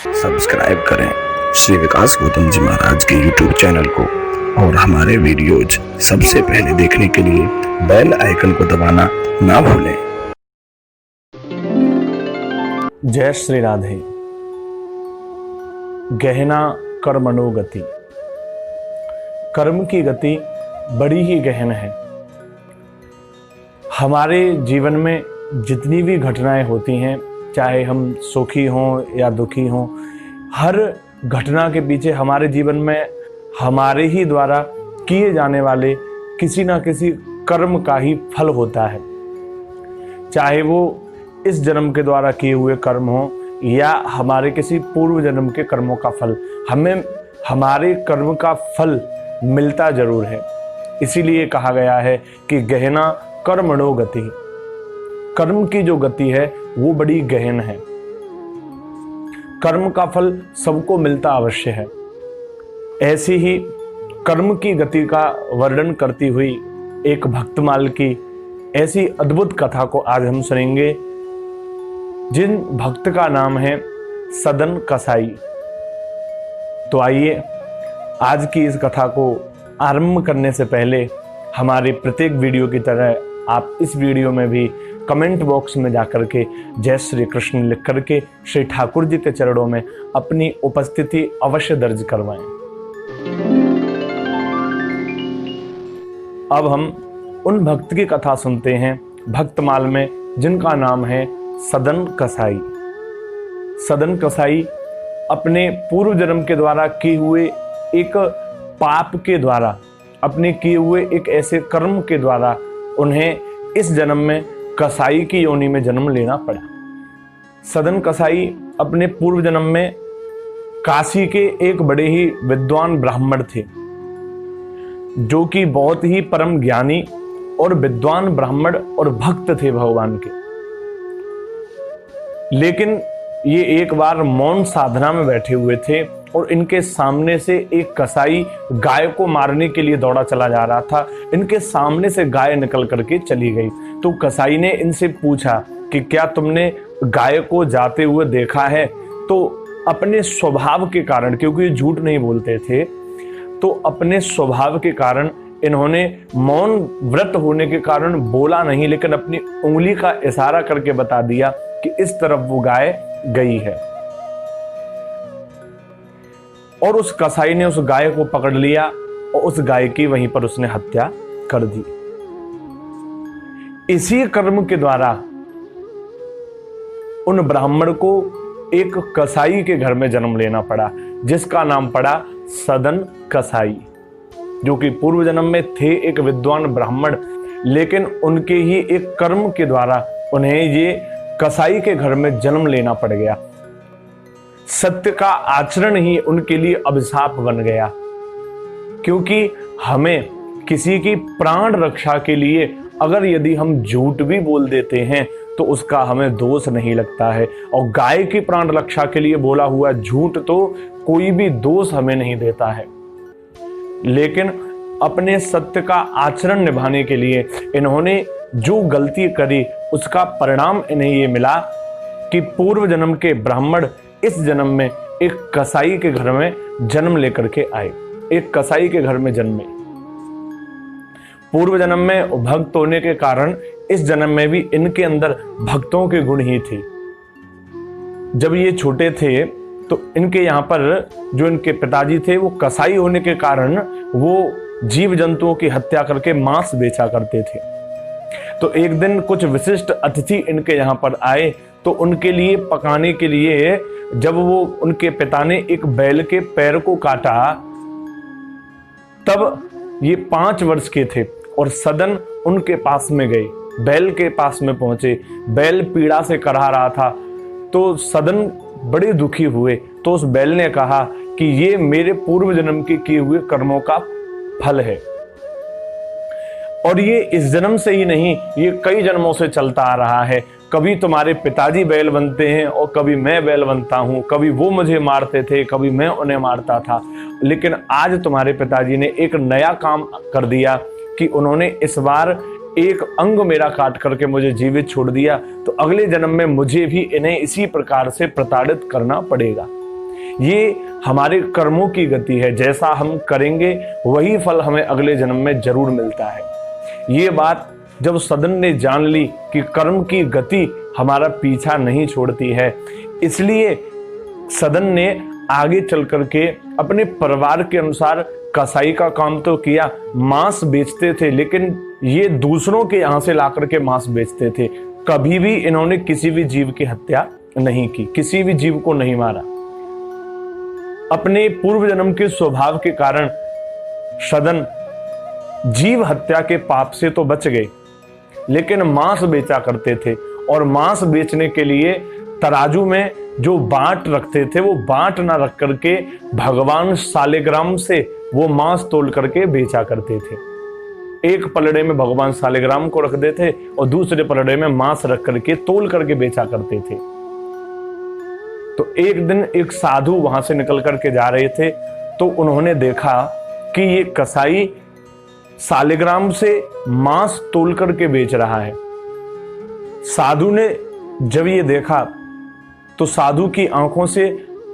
Subscribe करें श्री विकास गौतम जी महाराज के YouTube channel को और हमारे वीडियोज सबसे पहले देखने के लिए बेल आइकन को दबाना ना भूलें। जय श्री राधे। गहना कर्मणो गति। कर्म की गति बड़ी ही गहन है। हमारे जीवन में जितनी भी घटनाएं होती हैं, चाहे हम सुखी हों या दुखी हों, हर घटना के पीछे हमारे जीवन में हमारे ही द्वारा किए जाने वाले किसी ना किसी कर्म का ही फल होता है। चाहे वो इस जन्म के द्वारा किए हुए कर्म हो या हमारे किसी पूर्व जन्म के कर्मों का फल, हमें हमारे कर्म का फल मिलता जरूर है। इसीलिए कहा गया है कि गहना कर्मणो गति। कर्म की जो गति है वो बड़ी गहन है। कर्म का फल सबको मिलता अवश्य है। ऐसी ही कर्म की गति का वर्णन करती हुई एक भक्तमाल की ऐसी अद्भुत कथा को आज हम सुनेंगे, जिन भक्त का नाम है सदन कसाई। तो आइए आज की इस कथा को आरंभ करने से पहले हमारे प्रत्येक वीडियो की तरह आप इस वीडियो में भी कमेंट बॉक्स में जाकर के जय श्री कृष्ण लिख करके श्री ठाकुर जी के चरणों में अपनी उपस्थिति अवश्य दर्ज करवाएं। अब हम उन भक्त की कथा सुनते हैं भक्तमाल में, जिनका नाम है सदन कसाई। सदन कसाई अपने पूर्व जन्म के द्वारा किए हुए एक पाप के द्वारा, अपने किए हुए एक ऐसे कर्म के द्वारा उन्हें इस जन्म में कसाई की योनि में जन्म लेना पड़ा। सदन कसाई अपने पूर्व जन्म में काशी के एक बड़े ही विद्वान ब्राह्मण थे, जो कि बहुत ही परम ज्ञानी और विद्वान ब्राह्मण और भक्त थे भगवान के। लेकिन ये एक बार मौन साधना में बैठे हुए थे और इनके सामने से एक कसाई गाय को मारने के लिए दौड़ा चला जा रहा था। इनके सामने से गाय निकल करके चली गई। तो कसाई ने इनसे पूछा कि क्या तुमने गाय को जाते हुए देखा है? तो अपने स्वभाव के कारण, क्योंकि ये झूठ नहीं बोलते थे, तो अपने स्वभाव के कारण इन्होंने मौन व्रत होने के कारण बोला नहीं, लेकिन अपनी उंगली का इशारा करके बता दिया कि इस तरफ वो गाय गई है। और उस कसाई ने उस गाय को पकड़ लिया और उस गाय की वहीं पर उसने हत्या कर दी। इसी कर्म के द्वारा उन ब्राह्मण को एक कसाई के घर में जन्म लेना पड़ा, जिसका नाम पड़ा सदन कसाई, जो कि पूर्व जन्म में थे एक विद्वान ब्राह्मण, लेकिन उनके ही एक कर्म के द्वारा उन्हें ये कसाई के घर में जन्म लेना पड़ गया। सत्य का आचरण ही उनके लिए अभिशाप बन गया, क्योंकि हमें किसी की प्राण रक्षा के लिए अगर यदि हम झूठ भी बोल देते हैं तो उसका हमें दोष नहीं लगता है, और गाय की प्राण रक्षा के लिए बोला हुआ झूठ तो कोई भी दोष हमें नहीं देता है। लेकिन अपने सत्य का आचरण निभाने के लिए इन्होंने जो गलती करी उसका परिणाम इन्हें ये मिला कि पूर्व जन्म के ब्राह्मण इस जन्म में एक कसाई के घर में जन्म लेकर के आए, एक कसाई के घर में जन्मे। पूर्व जन्म में भक्त होने के कारण इस जन्म में भी इनके अंदर भक्तों के गुण ही थे। जब ये छोटे थे तो इनके यहाँ पर जो इनके पिताजी थे वो कसाई होने के कारण वो जीव जंतुओं की हत्या करके मांस बेचा करते थे। तो एक दिन कुछ विशिष्ट अतिथि इनके यहाँ पर आए, तो उनके लिए पकाने के लिए जब वो उनके पिता ने एक बैल के पैर को काटा, तब ये 5 वर्ष के थे और सदन उनके पास में गए, बैल के पास में पहुंचे। बैल पीड़ा से कराह रहा था, तो सदन बड़े दुखी हुए। तो उस बैल ने कहा कि ये मेरे पूर्व जन्म के किए हुए कर्मों का फल है, और ये इस जन्म से ही नहीं, ये कई जन्मों से चलता आ रहा है। कभी तुम्हारे पिताजी बैल बनते हैं और कभी मैं बैल बनता हूँ, कभी वो मुझे मारते थे, कभी मैं उन्हें मारता था, लेकिन आज तुम्हारे पिताजी ने एक नया काम कर दिया कि उन्होंने इस बार एक अंग मेरा काट करके मुझे जीवित छोड़ दिया, तो अगले जन्म में मुझे भी इन्हें इसी प्रकार से प्रताड़ित करना पड़ेगा। ये हमारे कर्मों की गति है, जैसा हम करेंगे वही फल हमें अगले जन्म में जरूर मिलता है। ये बात जब सदन ने जान ली कि कर्म की गति हमारा पीछा नहीं छोड़ती है, इसलिए सदन ने आगे चल करके अपने परिवार के अनुसार कसाई का काम तो किया, मांस बेचते थे, लेकिन ये दूसरों के यहां से लाकर के मांस बेचते थे। कभी भी इन्होंने किसी भी जीव की हत्या नहीं की, किसी भी जीव को नहीं मारा। अपने पूर्व जन्म के स्वभाव के कारण सदन जीव हत्या के पाप से तो बच गए, लेकिन मांस बेचा करते थे और मांस बेचने के लिए तराजू में जो बाट रखते थे वो बाट ना रख करके भगवान सालिग्राम से वो मांस तोल करके बेचा करते थे। एक पलड़े में भगवान सालिग्राम को रख देते और दूसरे पलड़े में मांस रख करके तोल करके बेचा करते थे। तो एक दिन एक साधु वहां से निकल करके जा रहे थे, तो उन्होंने देखा कि ये कसाई सालिग्राम से मांस तोल करके बेच रहा है। साधु ने जब ये देखा तो साधु की आंखों से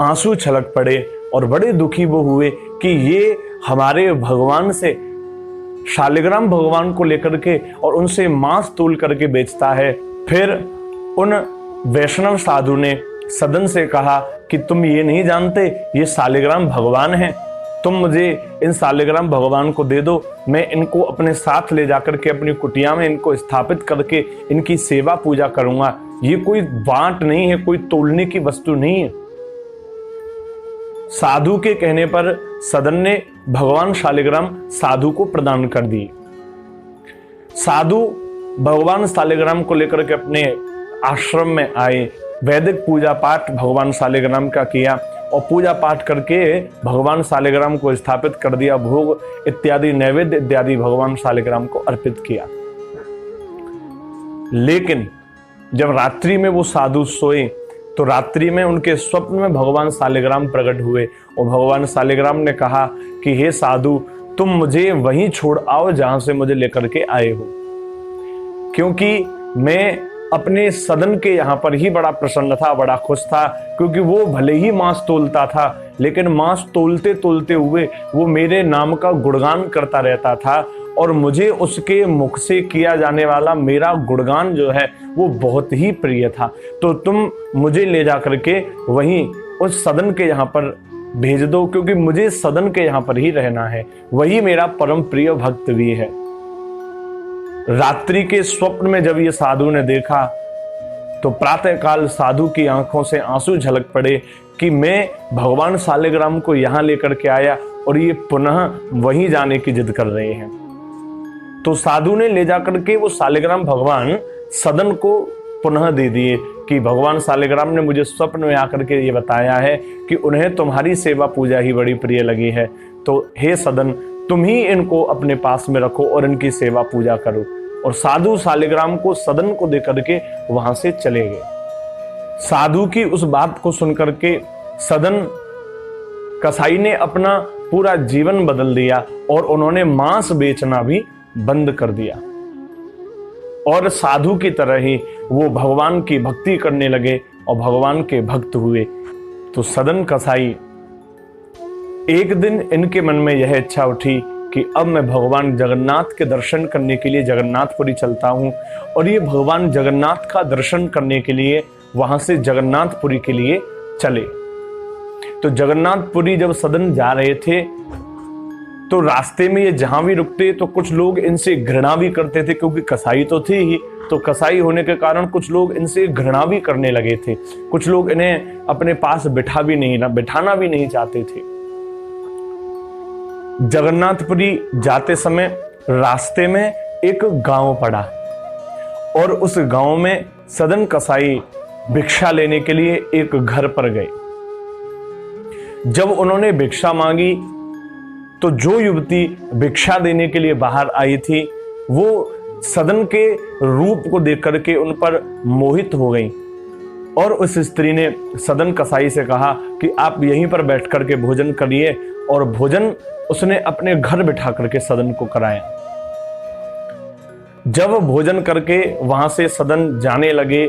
आंसू छलक पड़े और बड़े दुखी वो हुए कि ये हमारे भगवान से शालिग्राम भगवान को लेकर के और उनसे मांस तोल करके बेचता है। फिर उन वैष्णव साधु ने सदन से कहा कि तुम ये नहीं जानते ये शालिग्राम भगवान हैं, तुम मुझे इन शालिग्राम भगवान को दे दो, मैं इनको अपने साथ ले जाकर के अपनी कुटिया में इनको स्थापित करके इनकी सेवा पूजा करूंगा। ये कोई बांट नहीं है, कोई तोलने की वस्तु नहीं है। साधु के कहने पर सदन ने भगवान शालिग्राम साधु को प्रदान कर दिए। साधु भगवान शालिग्राम को लेकर के अपने आश्रम में आए, वैदिक पूजा पाठ भगवान शालिग्राम का किया और पूजा पाठ करके भगवान शालिग्राम को स्थापित कर दिया, भोग इत्यादि नैवेद्य इत्यादि भगवान शालिग्राम को अर्पित किया। लेकिन जब रात्रि में वो साधु सोए तो रात्रि में उनके स्वप्न में भगवान शालिग्राम प्रकट हुए और भगवान शालिग्राम ने कहा कि हे साधु, तुम मुझे वहीं छोड़ आओ जहां से मुझे लेकर के आए हो, क्योंकि मैं अपने सदन के यहाँ पर ही बड़ा प्रसन्न था, बड़ा खुश था, क्योंकि वो भले ही मांस तोलता था लेकिन मांस तोलते तोलते हुए वो मेरे नाम का गुणगान करता रहता था और मुझे उसके मुख से किया जाने वाला मेरा गुणगान जो है वो बहुत ही प्रिय था। तो तुम मुझे ले जा करके वहीं उस सदन के यहाँ पर भेज दो, क्योंकि मुझे सदन के यहाँ पर ही रहना है, वही मेरा परम प्रिय भक्त भी है। रात्रि के स्वप्न में जब ये साधु ने देखा तो प्रातःकाल साधु की आंखों से आंसू झलक पड़े कि मैं भगवान शालिग्राम को यहाँ लेकर के आया और ये पुनः वहीं जाने की जिद कर रहे हैं। तो साधु ने ले जाकर के वो शालिग्राम भगवान सदन को पुनः दे दिए कि भगवान शालिग्राम ने मुझे स्वप्न में आकर के ये बताया है कि उन्हें तुम्हारी सेवा पूजा ही बड़ी प्रिय लगी है, तो हे सदन, तुम ही इनको अपने पास में रखो और इनकी सेवा पूजा करो। और साधु शालिग्राम को सदन को देकर के वहां से चले गए। साधु की उस बात को सुनकर के सदन कसाई ने अपना पूरा जीवन बदल दिया और उन्होंने मांस बेचना भी बंद कर दिया और साधु की तरह ही वो भगवान की भक्ति करने लगे और भगवान के भक्त हुए। तो सदन कसाई, एक दिन इनके मन में यह इच्छा उठी कि अब मैं भगवान जगन्नाथ के दर्शन करने के लिए जगन्नाथपुरी चलता हूं और ये भगवान जगन्नाथ का दर्शन करने के लिए वहां से जगन्नाथपुरी के लिए चले। तो जगन्नाथपुरी जब सदन जा रहे थे तो रास्ते में ये जहां भी रुकते तो कुछ लोग इनसे घृणा भी करते थे, क्योंकि कसाई तो थे ही, तो कसाई होने के कारण कुछ लोग इनसे घृणा भी करने लगे थे। कुछ लोग इन्हें अपने पास बिठाना भी नहीं चाहते थे। जगन्नाथपुरी जाते समय रास्ते में एक गांव पड़ा और उस गांव में सदन कसाई भिक्षा लेने के लिए एक घर पर गए। जब उन्होंने भिक्षा मांगी तो जो युवती भिक्षा देने के लिए बाहर आई थी वो सदन के रूप को देख करके उन पर मोहित हो गई और उस स्त्री ने सदन कसाई से कहा कि आप यहीं पर बैठ करके भोजन करिए, और भोजन उसने अपने घर बिठा करके सदन को कराया। जब भोजन करके वहां से सदन जाने लगे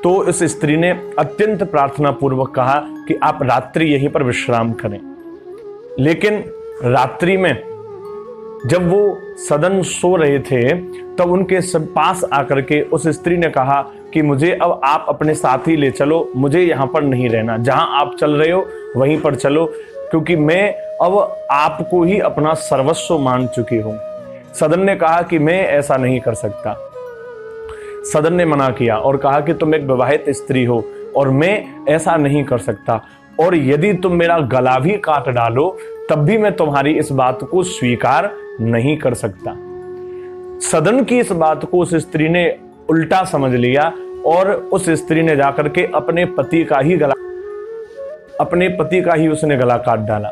तो इस स्त्री ने अत्यंत प्रार्थना पूर्वक कहा कि आप रात्रि यहीं पर विश्राम करें। लेकिन रात्रि में जब वो सदन सो रहे थे तब उनके पास आकर के उस स्त्री ने कहा कि मुझे अब आप अपने साथ ही ले चलो, मुझे यहाँ पर नहीं रहना, जहां आप चल रहे हो वहीं पर चलो, क्योंकि मैं अब आपको ही अपना सर्वस्व मान चुकी हूं। सदन ने कहा कि मैं ऐसा नहीं कर सकता। सदन ने मना किया और कहा कि तुम एक विवाहित स्त्री हो और मैं ऐसा नहीं कर सकता, और यदि तुम मेरा गला भी काट डालो तब भी मैं तुम्हारी इस बात को स्वीकार नहीं कर सकता। सदन की इस बात को उस स्त्री ने उल्टा समझ लिया और उस स्त्री ने जाकर के अपने पति का ही उसने गला काट डाला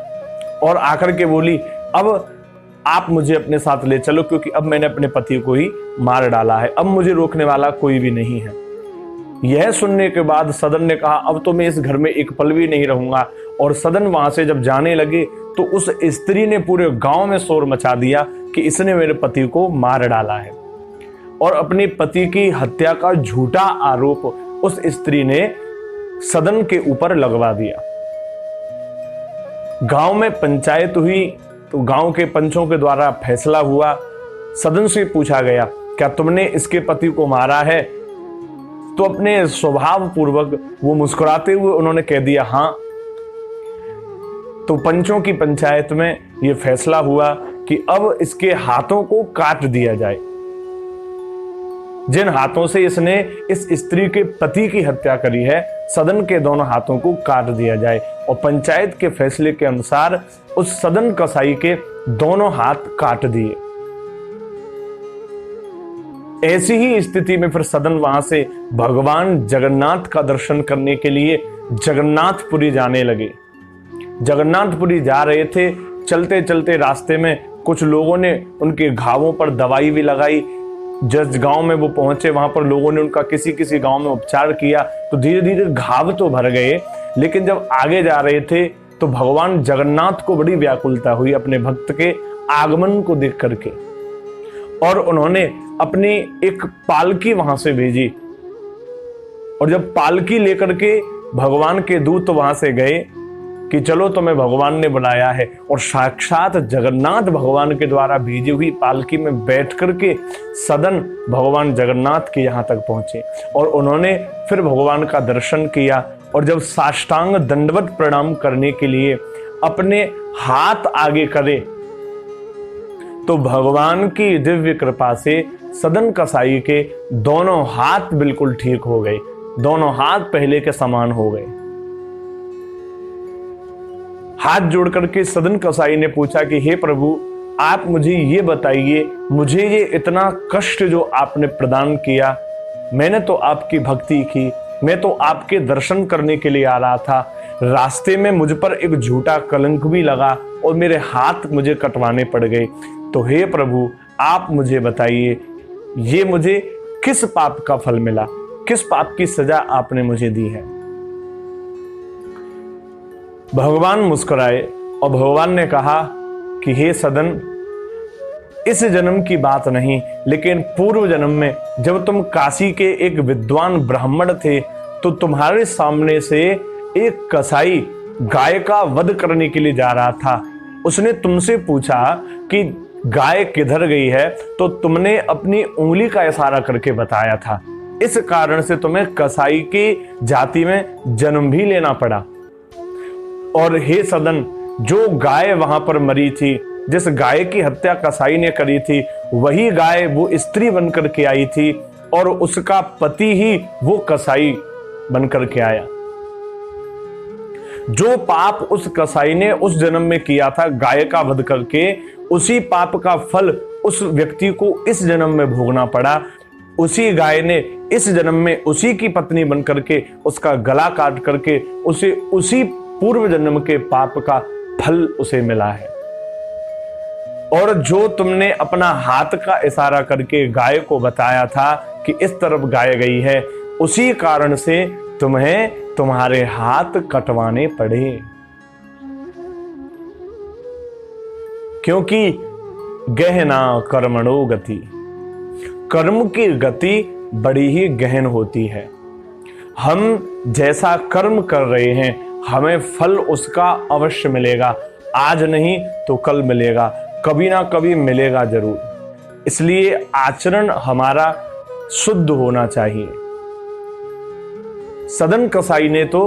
और आकर के बोली, अब आप मुझे अपने साथ ले चलो, क्योंकि अब मैंने अपने पति को ही मार डाला है, अब मुझे रोकने वाला कोई भी नहीं है। यह सुनने के बाद सदन ने कहा, अब तो मैं इस घर में एक पल भी नहीं रहूंगा। और सदन वहां से जब जाने लगे तो उस स्त्री ने पूरे गांव में शोर मचा दिया कि इसने मेरे पति को मार डाला है, और अपने पति की हत्या का झूठा आरोप उस स्त्री ने सदन के ऊपर लगवा दिया। गांव में पंचायत हुई तो गांव के पंचों के द्वारा फैसला हुआ। सदन से पूछा गया, क्या तुमने इसके पति को मारा है? तो अपने स्वभाव पूर्वक वो मुस्कुराते हुए उन्होंने कह दिया, हाँ। तो पंचों की पंचायत में ये फैसला हुआ कि अब इसके हाथों को काट दिया जाए। जिन हाथों से इसने इस स्त्री के पति की हत्या करी है, सदन के दोनों हाथों को काट दिया जाए। और पंचायत के फैसले के अनुसार उस सदन कसाई के दोनों हाथ काट दिए। ऐसी ही स्थिति में फिर सदन वहां से भगवान जगन्नाथ का दर्शन करने के लिए जगन्नाथपुरी जाने लगे। जगन्नाथपुरी जा रहे थे, चलते चलते रास्ते में कुछ लोगों ने उनके घावों पर दवाई भी लगाई। जिस गांव में वो पहुंचे वहां पर लोगों ने उनका किसी गांव में उपचार किया, तो धीरे धीरे घाव तो भर गए। लेकिन जब आगे जा रहे थे तो भगवान जगन्नाथ को बड़ी व्याकुलता हुई अपने भक्त के आगमन को देख करके, और उन्होंने अपनी एक पालकी वहां से भेजी। और जब पालकी लेकर के भगवान के दूत वहां से गए कि चलो तुम्हें भगवान ने बुलाया है, और साक्षात जगन्नाथ भगवान के द्वारा भेजी हुई पालकी में बैठ करके सदन भगवान जगन्नाथ के यहाँ तक पहुंचे। और उन्होंने फिर भगवान का दर्शन किया, और जब साष्टांग दंडवत प्रणाम करने के लिए अपने हाथ आगे करे तो भगवान की दिव्य कृपा से सदन कसाई के दोनों हाथ बिल्कुल ठीक हो गए, दोनों हाथ पहले के समान हो गए। हाथ जोड़ करके सदन कसाई ने पूछा कि हे प्रभु, आप मुझे ये बताइए, मुझे ये इतना कष्ट जो आपने प्रदान किया, मैंने तो आपकी भक्ति की, मैं तो आपके दर्शन करने के लिए आ रहा था, रास्ते में मुझ पर एक झूठा कलंक भी लगा और मेरे हाथ मुझे कटवाने पड़ गए। तो हे प्रभु, आप मुझे बताइए, ये मुझे किस पाप का फल मिला, किस पाप की सजा आपने मुझे दी है? भगवान मुस्कुराए और भगवान ने कहा कि हे सदन, इस जन्म की बात नहीं, लेकिन पूर्व जन्म में जब तुम काशी के एक विद्वान ब्राह्मण थे तो तुम्हारे सामने से एक कसाई गाय का वध करने के लिए जा रहा था। उसने तुमसे पूछा कि गाय किधर गई है, तो तुमने अपनी उंगली का इशारा करके बताया था। इस कारण से तुम्हें कसाई की जाति में जन्म भी लेना पड़ा। और हे सदन, जो गाय वहां पर मरी थी, जिस गाय की हत्या कसाई ने करी थी, वही गाय वो स्त्री बनकर के आई थी और उसका पति ही वो कसाई बनकर के आया। जो पाप उस कसाई ने उस जन्म में किया था गाय का वध करके, उसी पाप का फल उस व्यक्ति को इस जन्म में भोगना पड़ा। उसी गाय ने इस जन्म में उसी की पत्नी बनकर के उसका गला काट करके उसे उसी पूर्व जन्म के पाप का फल उसे मिला है। और जो तुमने अपना हाथ का इशारा करके गाय को बताया था कि इस तरफ गाय गई है, उसी कारण से तुम्हें तुम्हारे हाथ कटवाने पड़े, क्योंकि गहना कर्मणो गति, कर्म की गति बड़ी ही गहन होती है। हम जैसा कर्म कर रहे हैं, हमें फल उसका अवश्य मिलेगा। आज नहीं तो कल मिलेगा, कभी ना कभी मिलेगा जरूर। इसलिए आचरण हमारा शुद्ध होना चाहिए। सदन कसाई ने तो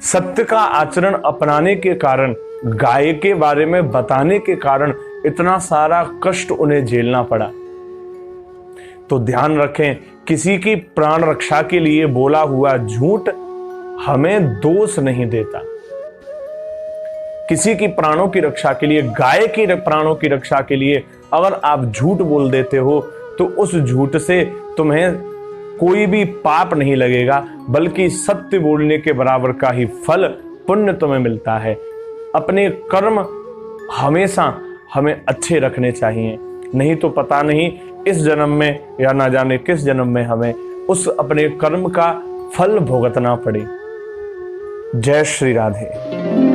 सत्य का आचरण अपनाने के कारण, गाय के बारे में बताने के कारण इतना सारा कष्ट उन्हें झेलना पड़ा। तो ध्यान रखें, किसी की प्राण रक्षा के लिए बोला हुआ झूठ हमें दोष नहीं देता। किसी की प्राणों की रक्षा के लिए, गाय की प्राणों की रक्षा के लिए अगर आप झूठ बोल देते हो तो उस झूठ से तुम्हें कोई भी पाप नहीं लगेगा, बल्कि सत्य बोलने के बराबर का ही फल, पुण्य तुम्हें मिलता है। अपने कर्म हमेशा हमें अच्छे रखने चाहिए, नहीं तो पता नहीं इस जन्म में या ना जाने किस जन्म में हमें उस अपने कर्म का फल भुगतना पड़े। जय श्री राधे।